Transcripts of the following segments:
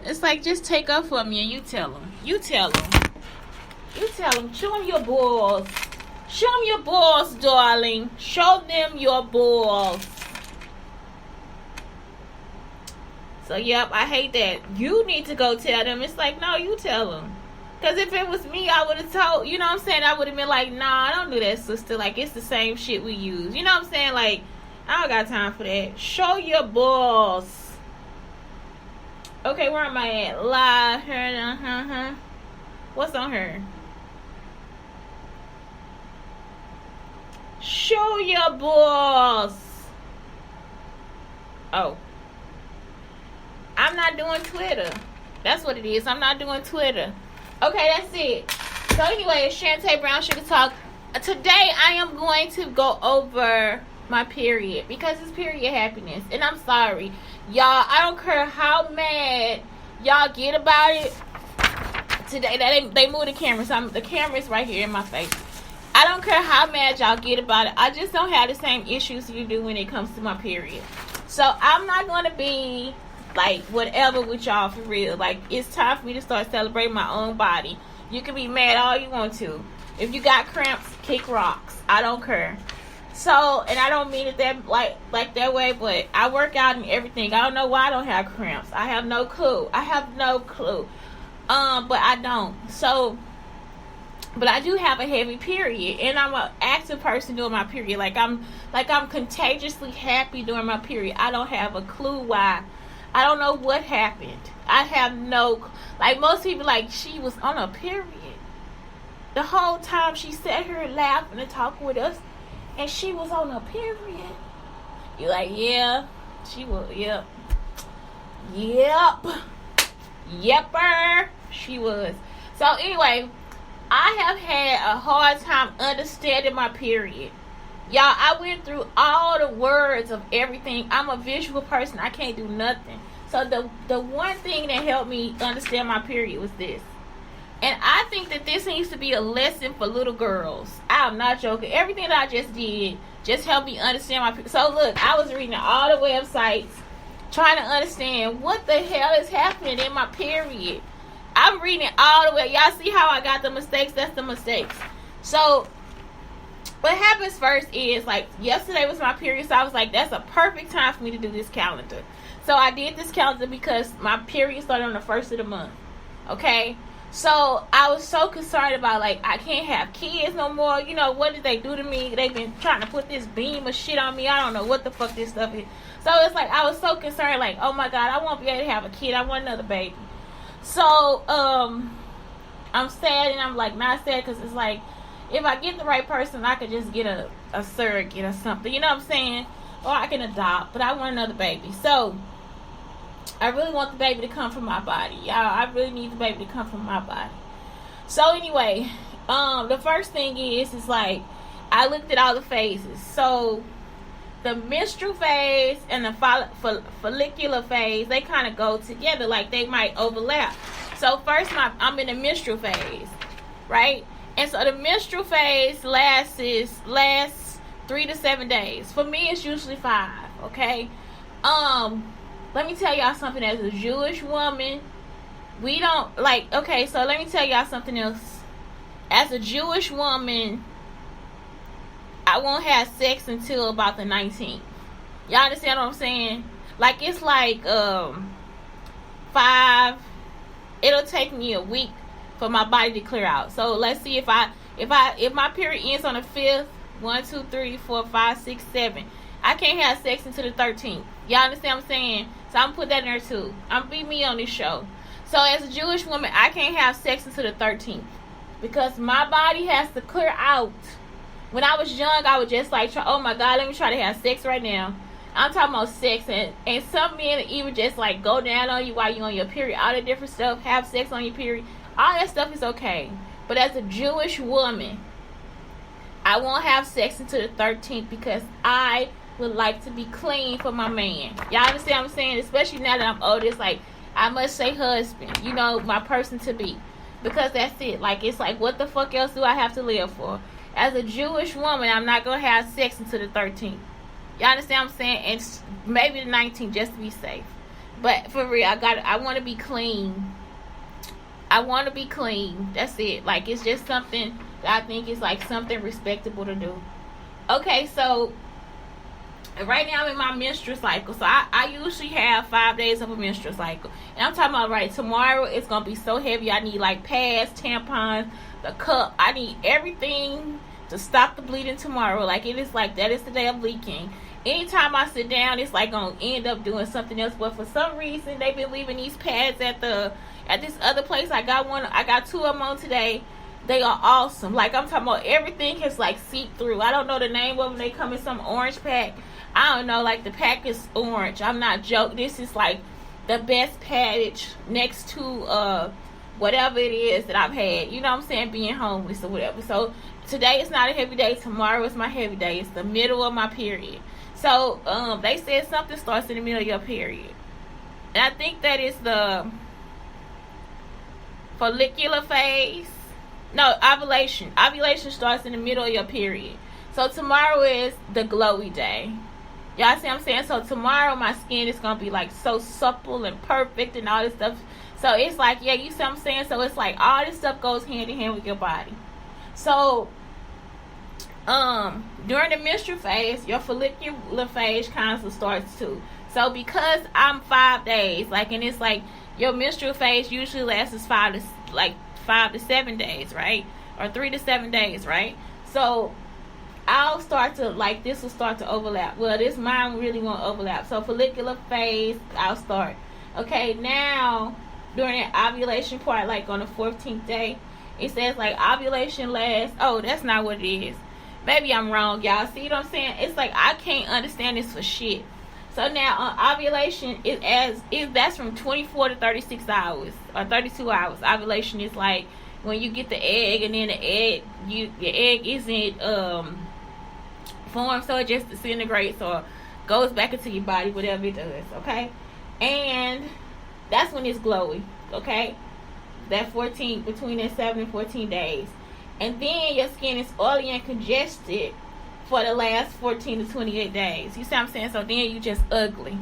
It's like, just take up for me and you tell them. You tell them. You tell them. Show them your balls. Show them your balls, darling. Show them your balls. So, yep, I hate that. You need to go tell them. It's like, no, you tell them. Because if it was me, I would have told, you know what I'm saying? I would have been like, nah, I don't do that, sister. Like, it's the same shit we use. You know what I'm saying? Like, I don't got time for that. Show your balls. Okay, where am I at? Live. Her. What's on her? Show your balls. Oh. I'm not doing Twitter. That's what it is. I'm not doing Twitter. Okay, that's it. So anyway, it's Shantae Brown Sugar Talk. Today I am going to go over my period because it's period happiness. And I'm sorry. Y'all, I don't care how mad y'all get about it. Today, they moved the camera. So the camera's right here in my face. I don't care how mad y'all get about it. I just don't have the same issues you do when it comes to my period. So I'm not going to be like whatever with y'all for real. Like, it's time for me to start celebrating my own body. You can be mad all you want to. If you got cramps, kick rocks. I don't care. So, and I don't mean it that like that way, but I work out and everything. I don't know why I don't have cramps. I have no clue. But I don't. So, but I do have a heavy period, and I'm an active person during my period. Like I'm contagiously happy during my period. I don't have a clue why. I don't know what happened. I have no, like most people, like, she was on a period. The whole time she sat here laughing and talking with us, and she was on a period. You're like, yeah, she was, yep. Yepper, she was. So anyway, I have had a hard time understanding my period. Y'all, I went through all the words of everything. I'm a visual person. I can't do nothing. So the one thing that helped me understand my period was this. And I think that this needs to be a lesson for little girls. I'm not joking. Everything that I just did just helped me understand my period. So look, I was reading all the websites trying to understand what the hell is happening in my period. I'm reading it all the way. Y'all see how I got the mistakes? That's the mistakes. So what happens first is, like, yesterday was my period, so I was like, that's a perfect time for me to do this calendar. So I did this calendar because my period started on the 1st of the month. Okay? So I was so concerned about, like, I can't have kids no more. You know, what did they do to me? They've been trying to put this beam of shit on me. I don't know what the fuck this stuff is. So it's like, I was so concerned, like, oh my God, I won't be able to have a kid. I want another baby. So, I'm sad, and I'm, like, not sad, because it's like, if I get the right person, I could just get a surrogate or something. You know what I'm saying? Or I can adopt. But I want another baby. So, I really want the baby to come from my body. Y'all, I really need the baby to come from my body. So, anyway, the first thing is like, I looked at all the phases. So, the menstrual phase and the follicular phase, they kind of go together. Like, they might overlap. So, first, I'm in the menstrual phase. Right? And so the menstrual phase lasts 3 to 7 days. For me, it's usually 5. Okay. Let me tell y'all something. As a Jewish woman, we don't like. Okay, so let me tell y'all something else. As a Jewish woman, I won't have sex until about the 19th. Y'all understand what I'm saying? Like, it's like 5. It'll take me a week for my body to clear out. So let's see if my period ends on the 5th, 1, 2, 3, 4, 5, 6, 7. I can't have sex until the 13th. Y'all understand what I'm saying? So I'm gonna put that in there too. I'm be me on this show. So as a Jewish woman, I can't have sex until the 13th because my body has to clear out. When I was young, I would just like try, oh my God, let me try to have sex right now. I'm talking about sex, and some men even just like go down on you while you're on your period, all the different stuff, have sex on your period. All that stuff is okay. But as a Jewish woman, I won't have sex until the 13th because I would like to be clean for my man. Y'all understand what I'm saying? Especially now that I'm older, it's like, I must say husband. You know, my person to be. Because that's it. Like, it's like, what the fuck else do I have to live for? As a Jewish woman, I'm not going to have sex until the 13th. Y'all understand what I'm saying? And maybe the 19th, just to be safe. But for real, I want to be clean. I want to be clean. That's it. Like, it's just something that I think is like something respectable to do. Okay, so right now I'm in my menstrual cycle. So I usually have 5 days of a menstrual cycle. And I'm talking about, right, tomorrow it's going to be so heavy. I need like pads, tampons, the cup. I need everything to stop the bleeding tomorrow. Like, it is like, that is the day of leaking. Anytime I sit down, it's like going to end up doing something else. But for some reason, they've been leaving these pads at this other place. I got 2 of them on today. They are awesome. Like, I'm talking about, everything has like seeped through. I don't know the name of them. They come in some orange pack. I don't know, like, the pack is orange. I'm not joking. This is like the best package next to whatever it is that I've had. You know what I'm saying? Being homeless or whatever. So today is not a heavy day. Tomorrow is my heavy day. It's the middle of my period. So they said something starts in the middle of your period. And I think that is the follicular phase. No, ovulation. Ovulation starts in the middle of your period. So tomorrow is the glowy day. Y'all see what I'm saying? So tomorrow my skin is going to be like so supple and perfect and all this stuff. So it's like, yeah, you see what I'm saying? So it's like all this stuff goes hand in hand with your body. So during the menstrual phase, your follicular phase kind of starts too. So because I'm 5 days, like, and it's like your menstrual phase usually lasts 5 to 7 days, right? Or 3 to 7 days, right? So I'll start to, like, this will start to overlap. Well, this mine really won't overlap. So follicular phase, I'll start. Okay, now during the ovulation part, like on the 14th day, it says like ovulation lasts. Oh, that's not what it is. Maybe I'm wrong, y'all. See what I'm saying? It's like I can't understand this for shit. So now ovulation that's from 24 to 36 hours or 32 hours. Ovulation is like when you get the egg, and then the egg isn't formed, so it just disintegrates or goes back into your body, whatever it does. Okay, and that's when it's glowy. Okay, that 14 between that 7 and 14 days, and then your skin is oily and congested for the last 14 to 28 days. You see what I'm saying? So then you just ugly.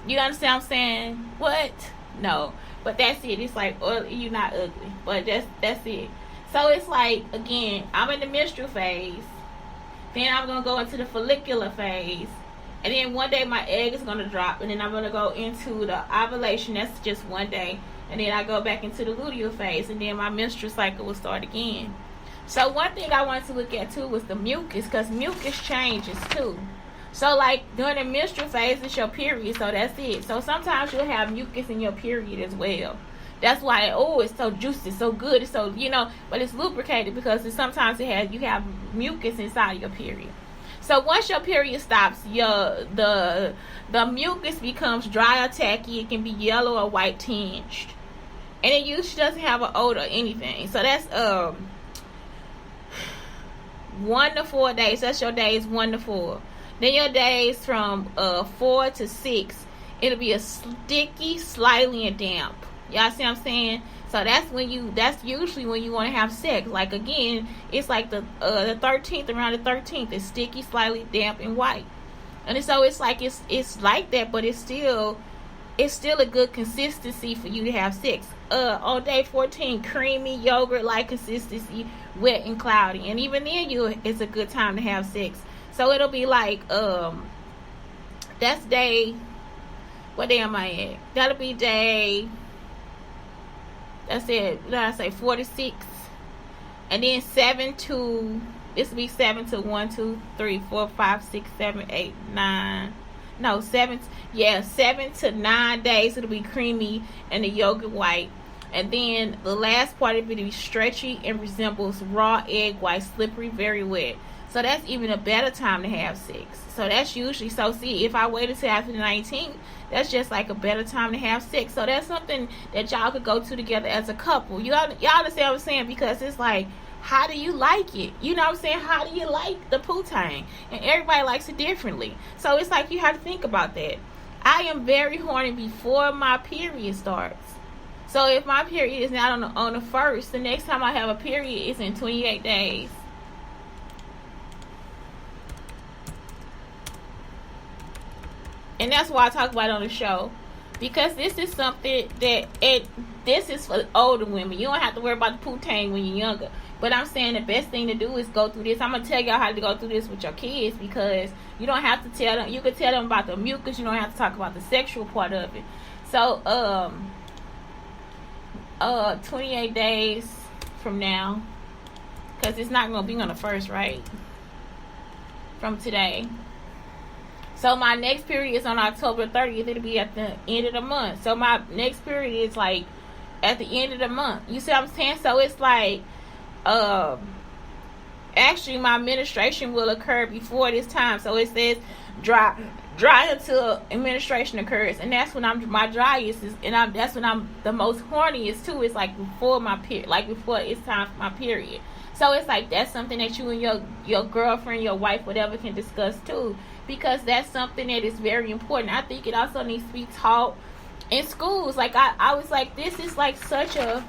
You understand what I'm saying? What? No. But that's it. It's like, you're not ugly. But that's it. So it's like, again, I'm in the menstrual phase. Then I'm going to go into the follicular phase. And then one day my egg is going to drop. And then I'm going to go into the ovulation. That's just one day. And then I go back into the luteal phase. And then my menstrual cycle will start again. So one thing I wanted to look at too was the mucus, because mucus changes too. So like during the menstrual phase, it's your period, so that's it. So sometimes you'll have mucus in your period as well. That's why it's so juicy, so good, it's so, but it's lubricated because sometimes you have mucus inside of your period. So once your period stops, the mucus becomes dry or tacky. It can be yellow or white tinged, and it usually doesn't have an odor or anything. So that's 1 to 4 days. That's your days 1 to 4. Then your days from 4 to 6, it'll be a sticky, slightly, and damp. Y'all see what I'm saying? So that's usually when you want to have sex. Like, again, it's like the 13th, around the 13th, it's sticky, slightly damp, and white. And so it's like it's like that, but it's still a good consistency for you to have sex. On day 14, creamy yogurt-like consistency, wet and cloudy. And even then, it's a good time to have sex. So it'll be like, that's day, what day am I at? That'll be day, that's it, what did I say, 46. And then 7 to, this will be 7 to 1, 2, 3, 4, 5, 6, 7, 8, 9. No, 7 to 9 days. It'll be creamy and the yogurt white. And then the last part of it will be stretchy and resembles raw egg white, slippery, very wet. So that's even a better time to have sex. So that's usually, so see, if I waited till after the 19th, that's just like a better time to have sex. So that's something that y'all could go to together as a couple. Y'all understand what I'm saying? Because it's like, how do you like it? You know what I'm saying? How do you like the poo-tang? And everybody likes it differently. So it's like you have to think about that. I am very horny before my period starts. So if my period is not on the 1st, the next time I have a period is in 28 days. And that's why I talk about it on the show. because this is something this is for older women. You don't have to worry about the poo-tang when you're younger. But I'm saying the best thing to do is go through this. I'm going to tell y'all how to go through this with your kids, because you don't have to tell them. You can tell them about the mucus. You don't have to talk about the sexual part of it. So, 28 days from now, because it's not going to be on the 1st, right? From today. So my next period is on October 30th. It'll be at the end of the month. So my next period is like at the end of the month. You see what I'm saying? So it's like, actually my menstruation will occur before this time. So it says dry until menstruation occurs, and that's when my driest is, and that's when I'm the most horniest too. It's like before my period, like before it's time for my period. So it's like that's something that you and your girlfriend, your wife, whatever, can discuss too, because that's something that is very important. I think it also needs to be taught in schools. Like I was like, this is like such a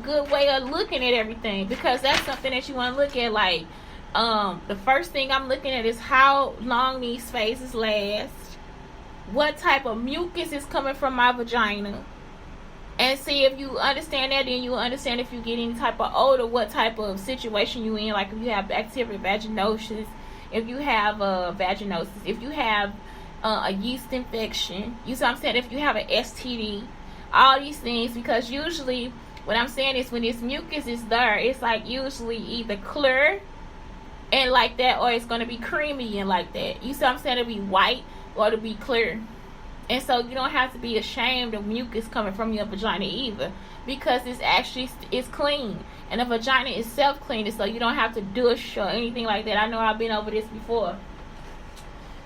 good way of looking at everything, because that's something that you want to look at. Like the first thing I'm looking at is how long these phases last, what type of mucus is coming from my vagina. And see, if you understand that, then you will understand if you get any type of odor, what type of situation you in. Like if you have bacterial vaginosis, if you have vaginosis, if you have a yeast infection, you see what I'm saying? If you have an STD, all these things, because usually what I'm saying is when this mucus is there, it's like usually either clear and like that, or it's going to be creamy and like that. You see what I'm saying? It'll be white or it'll be clear. And so you don't have to be ashamed of mucus coming from your vagina either, because it's clean, and the vagina is self-cleaning, so you don't have to douche or anything like that. I know I've been over this before.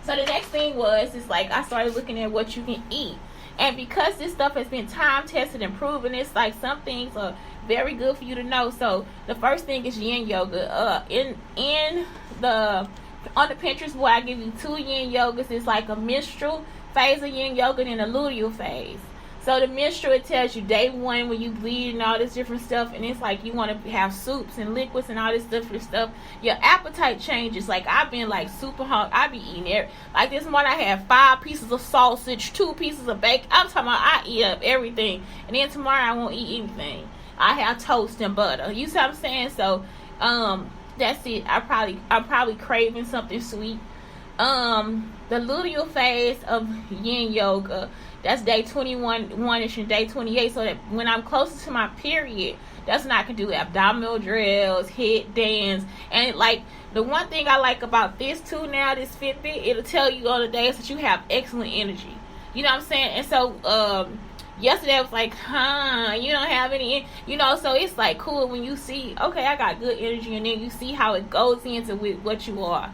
So the next thing is like I started looking at what you can eat, and because this stuff has been time tested and proven, it's like some things are very good for you to know. So the first thing is yin yoga. On the Pinterest board, I give you 2 yin yogas. It's like a menstrual phase of yin yoga and a luteal phase. So the menstrual, it tells you day 1 when you bleed and all this different stuff, and it's like you want to have soups and liquids and all this different stuff. Your appetite changes. Like I've been like super hungry. I be eating it. Like this morning I had 5 pieces of sausage, 2 pieces of bacon. I'm talking about I eat up everything, and then tomorrow I won't eat anything. I have toast and butter. You see what I'm saying? So that's it. I'm probably craving something sweet. The luteal phase of yin yoga, that's day 21-ish and day 28. So that when I'm closer to my period, that's when I can do abdominal drills, hit dance. And like the one thing I like about this too now, this Fitbit, it'll tell you on the days that you have excellent energy. You know what I'm saying? And so yesterday I was like, you don't have any, so it's like cool when you see, okay, I got good energy, and then you see how it goes into with what you are,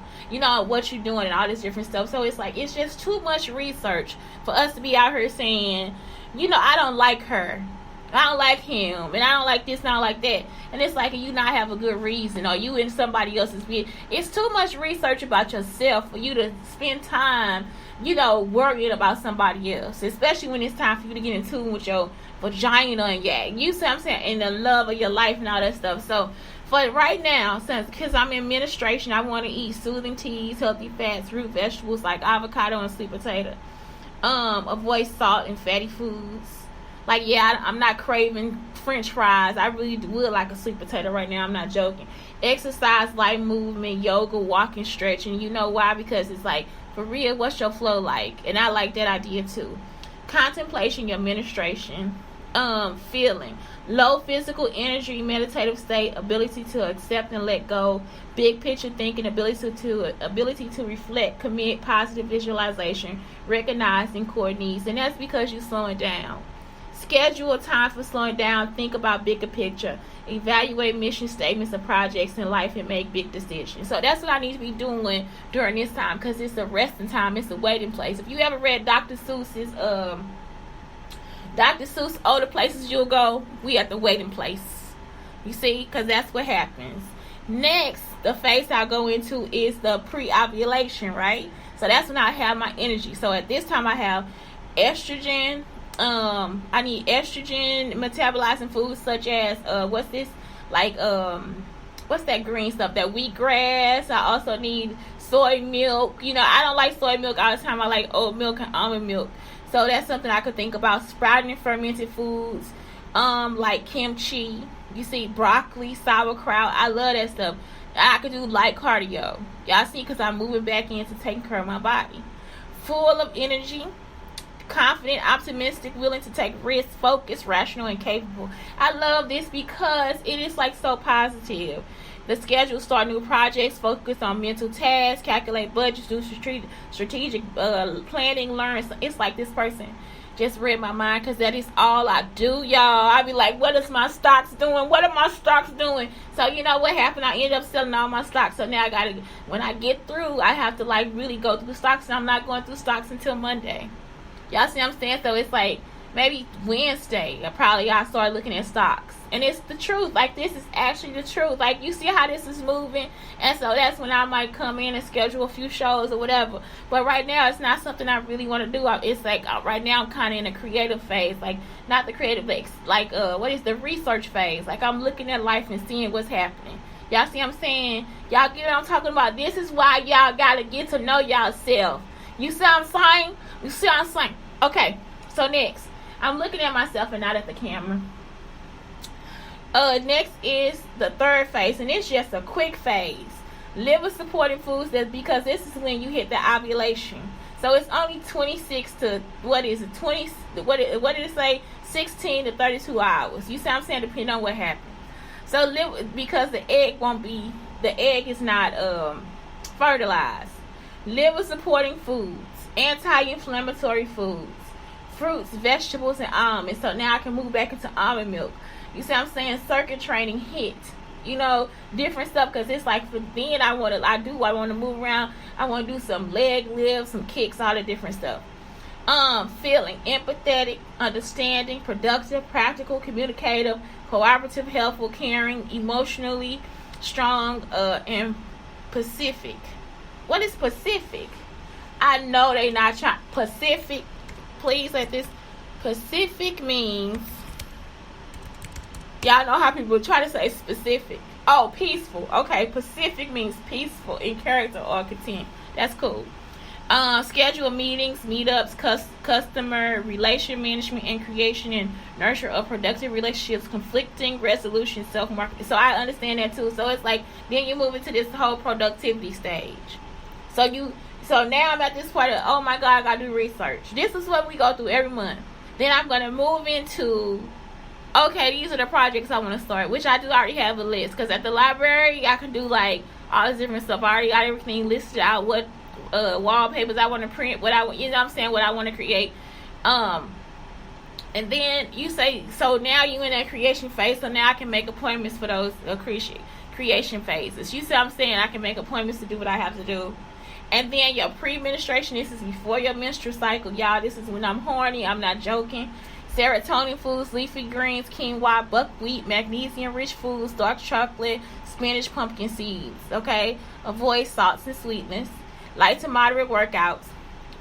what you're doing and all this different stuff. So it's like, it's just too much research for us to be out here saying, I don't like her, I don't like him, and I don't like this, and I don't like that. And it's like you not have a good reason, or you in somebody else's business. It's too much research about yourself for you to spend time worrying about somebody else, especially when it's time for you to get in tune with your vagina and you see what I'm saying, and the love of your life and all that stuff. So for right now, because I'm in menstruation, I want to eat soothing teas, healthy fats, root vegetables like avocado and sweet potato. Avoid salt and fatty foods. Like, I'm not craving French fries. I really would like a sweet potato right now. I'm not joking. Exercise, light movement, yoga, walking, stretching. You know why? Because it's like, for real, what's your flow like? And I like that idea too. Contemplation, your menstruation. Feeling. Low physical energy, meditative state, ability to accept and let go, big picture thinking, ability to reflect, commit, positive visualization, recognizing core needs. And that's because you're slowing down. Schedule a time for slowing down, think about bigger picture, evaluate mission statements and projects in life, and make big decisions. So that's what I need to be doing during this time, because it's a resting time, it's a waiting place. If you ever read Dr. Seuss's All the Places You'll Go, we at the waiting place. You see, because that's what happens. Next, the phase I go into is the pre-ovulation, right? So that's when I have my energy. So at this time I have estrogen. I need estrogen metabolizing foods such as what's that green stuff, that wheatgrass. I also need soy milk. I don't like soy milk all the time. I like oat milk and almond milk. So that's something I could think about. Sprouting and fermented foods, like kimchi. You see, broccoli, sauerkraut. I love that stuff. I could do light cardio. Y'all see, because I'm moving back into taking care of my body. Full of energy, confident, optimistic, willing to take risks, focused, rational, and capable. I love this because it is like so positive. The schedule, start new projects, focus on mental tasks, calculate budgets, do strategic planning, learn. It's like this person just read my mind, because that is all I do, y'all. I be like, what is my stocks doing? What are my stocks doing? So you know what happened? I ended up selling all my stocks. So now I gotta, when I get through, I have to like really go through stocks, and I'm not going through stocks until Monday. Y'all see what I'm saying? So it's like maybe Wednesday, I'll start looking at stocks. And it's the truth. Like, this is actually the truth. Like, you see how this is moving? And so that's when I might come in and schedule a few shows or whatever. But right now, it's not something I really want to do. It's like, right now, I'm kind of in a creative phase. Like, not the creative, like, what is the research phase? Like, I'm looking at life and seeing what's happening. Y'all see what I'm saying? Y'all get what I'm talking about? This is why y'all got to get to know y'allself. You see what I'm saying? You see what I'm saying? Okay, so next. I'm looking at myself and not at the camera. Next is the third phase, and it's just a quick phase. Liver supporting foods, that's because this is when you hit the ovulation. So it's only 26 to, what is it, 20, what did it say? 16 to 32 hours. You see what I'm saying? Depending on what happens. So because the egg is not fertilized. Liver supporting foods, anti-inflammatory foods, fruits, vegetables, and almonds. So now I can move back into almond milk. You see what I'm saying? Circuit training hit. You know, different stuff, because it's like, for then I want to move around. I want to do some leg lifts, some kicks, all the different stuff. Feeling empathetic, understanding, productive, practical, communicative, cooperative, helpful, caring, emotionally strong, and Pacific. What is Pacific? I know they not trying. Pacific, please let this. Pacific means, y'all know how people try to say specific. Oh, peaceful. Okay, Pacific means peaceful in character or content. That's cool. Schedule meetings, meetups, customer relation management, and creation and nurture of productive relationships, conflicting resolution, self-marketing. So I understand that too. So it's like, then you move into this whole productivity stage. So now I'm at this point of, oh my God, I gotta do research. This is what we go through every month. Then I'm gonna move into, okay, these are the projects I want to start, which I do already have a list. Because at the library, I can do like all this different stuff. I already got everything listed out, what wallpapers I want to print, what I want, you know what I'm saying, what I want to create. And then you say, so now you in that creation phase, so now I can make appointments for those creation phases. You see what I'm saying? I can make appointments to do what I have to do. And then your pre-menstruation, this is before your menstrual cycle. Y'all, this is when I'm horny. I'm not joking. Serotonin foods, leafy greens, quinoa, buckwheat, magnesium-rich foods, dark chocolate, spinach, pumpkin seeds. Okay? Avoid salts and sweetness. Light to moderate workouts.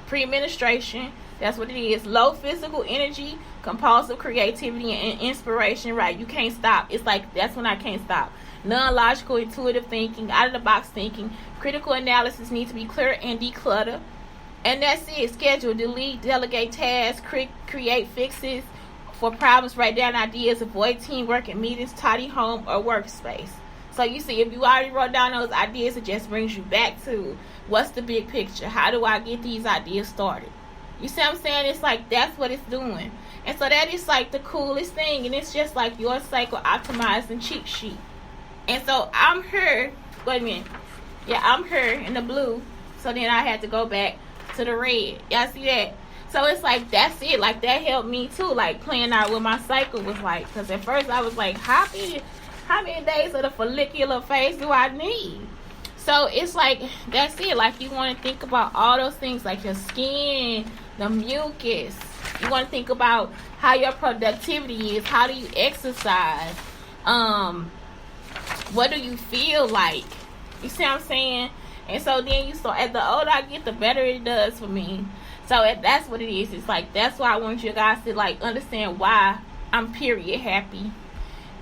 Pre-menstruation, that's what it is. Low physical energy, compulsive creativity, and inspiration. Right? You can't stop. It's like, that's when I can't stop. Non-logical, intuitive thinking, out-of-the-box thinking. Critical analysis needs to be clear and declutter. And that's it. Schedule, delete, delegate tasks, create fixes for problems, write down ideas, avoid teamwork in meetings, tidy home, or workspace. So you see, if you already wrote down those ideas, it just brings you back to, what's the big picture? How do I get these ideas started? You see what I'm saying? It's like, that's what it's doing. And so that is like the coolest thing. And it's just like your cycle optimized and cheat sheet. And so I'm here. Wait a minute. Yeah, I'm here in the blue. So then I had to go back to the red. Y'all see that? So it's like, that's it. Like, that helped me too, like playing out what my cycle was like. Because at first I was like, how many days of the follicular phase do I need? So it's like, that's it. Like, you want to think about all those things, like your skin, the mucus. You want to think about how your productivity is. How do you exercise? What do you feel like? You see what I'm saying? And so then you start, as the older I get, the better it does for me. So that's what it is. It's like, that's why I want you guys to like understand why I'm period happy.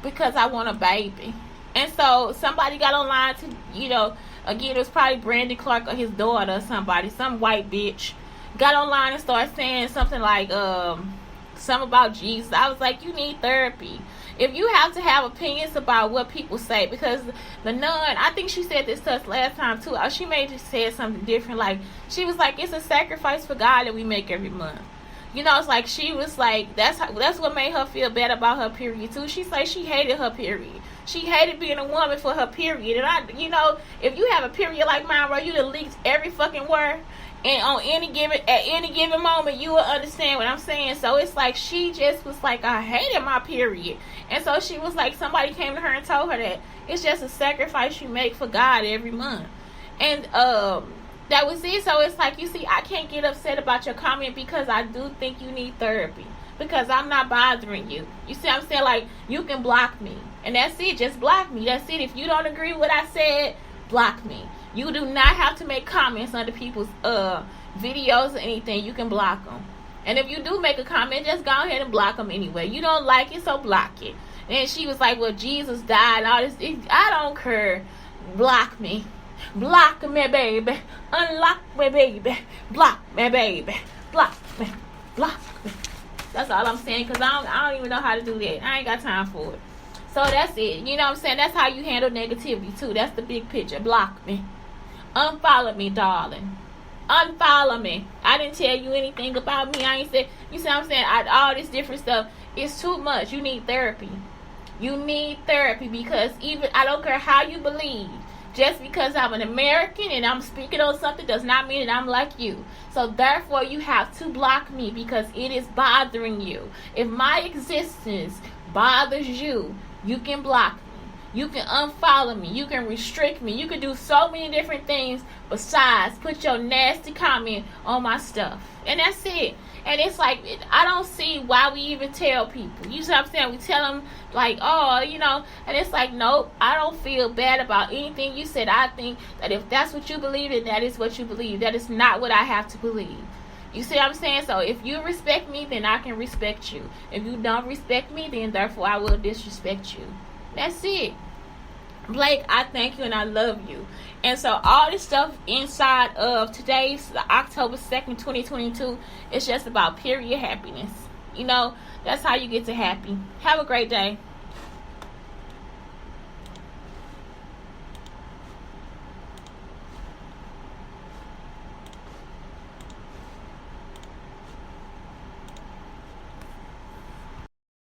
Because I want a baby. And so somebody got online to, you know, again, it was probably Brandon Clark or his daughter or somebody, some white bitch. got online and started saying something like something about Jesus. I was like, you need therapy. If you have to have opinions about what people say, because the nun, I think she said this to us last time too. She may just said something different. Like, she was like, it's a sacrifice for God that we make every month. You know, it's like she was like, that's what made her feel bad about her period too. She said she hated her period. She hated being a woman for her period. And if you have a period like mine where you done leaked every fucking word, and at any given moment, you will understand what I'm saying. So it's like she just was like, I hated my period. And so she was like, somebody came to her and told her that it's just a sacrifice you make for God every month. And that was it. So it's like, you see, I can't get upset about your comment because I do think you need therapy. Because I'm not bothering you. You see what I'm saying? Like, you can block me. And that's it. Just block me. That's it. If you don't agree with what I said, block me. You do not have to make comments under people's videos or anything. You can block them. And if you do make a comment, just go ahead and block them anyway. You don't like it, so block it. And she was like, well, Jesus died and all this. I don't care. Block me. Block me, baby. Unlock me, baby. Block me, baby. Block me. Block me. That's all I'm saying, because I don't even know how to do that. I ain't got time for it. So that's it. You know what I'm saying? That's how you handle negativity, too. That's the big picture. Block me. Unfollow me, darling. Unfollow me. I didn't tell you anything about me. I ain't said, you see what I'm saying? All this different stuff. It's too much. You need therapy. You need therapy, because even, I don't care how you believe. Just because I'm an American and I'm speaking on something does not mean that I'm like you. So therefore, you have to block me because it is bothering you. If my existence bothers you, you can block me. You can unfollow me. You can restrict me. You can do so many different things besides put your nasty comment on my stuff. And that's it. And it's like, I don't see why we even tell people. You see what I'm saying? We tell them, like, oh, you know. And it's like, nope, I don't feel bad about anything you said. I think that if that's what you believe in, that is what you believe. That is not what I have to believe. You see what I'm saying? So if you respect me, then I can respect you. If you don't respect me, then therefore I will disrespect you. That's it. Blake, I thank you and I love you. And so all this stuff inside of today's October 2nd, 2022, it's just about period happiness. You know, that's how you get to happy. Have a great day.